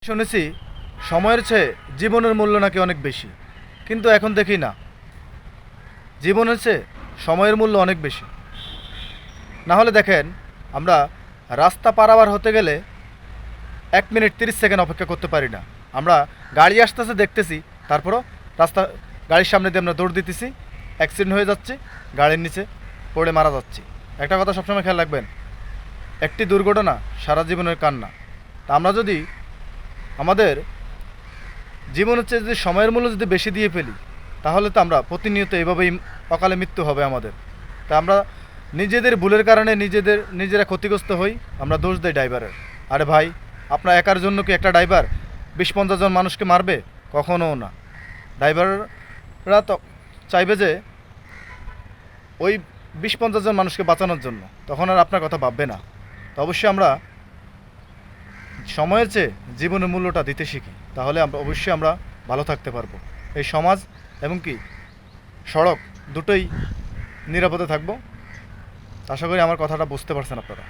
শুনেছি সময়ের চেয়ে জীবনের মূল্য নাকি অনেক বেশি, কিন্তু এখন দেখি না, জীবনের চেয়ে সময়ের মূল্য অনেক বেশি। না হলে দেখেন, আমরা রাস্তা পারাবার হতে গেলে 1 মিনিট 30 সেকেন্ড অপেক্ষা করতে পারি না। আমরা গাড়ি আসতেছে দেখতেছি, তারপরও রাস্তা গাড়ির সামনে দিয়ে আমরা দৌড় দিতেছি, অ্যাক্সিডেন্ট হয়ে যাচ্ছে, গাড়ির নিচে পড়ে মারা যাচ্ছি। একটা কথা সবসময় খেয়াল রাখবেন, একটি দুর্ঘটনা সারা জীবনের কান্না। তা আমরা যদি আমাদের জীবনের চেয়ে যদি সময়ের মূল্য যদি বেশি দিয়ে ফেলি, তাহলে তো আমরা প্রতিনিয়ত এভাবেই অকালে মৃত্যু হবে আমাদের। তা আমরা নিজেদের ভুলের কারণে নিজেরা ক্ষতিগ্রস্ত হই, আমরা দোষ দেই ড্রাইভারের। আরে ভাই, আপনার একার জন্য কি একটা ড্রাইভার 20-50 জন মানুষকে মারবে? কখনও না। ড্রাইভাররা তো চাইবে যে ওই 20-50 জন মানুষকে বাঁচানোর জন্য, তখন আর আপনার কথা ভাববে না। তো অবশ্যই আমরা সময়ের চেয়ে জীবনের মূল্যটা দিতে শিখি, তাহলে আমরা অবশ্যই আমরা ভালো থাকতে পারবো। এই সমাজ এবং কি সড়ক দুটোই নিরাপদে থাকবো। আশা করি আমার কথাটা বুঝতে পারছেন আপনারা।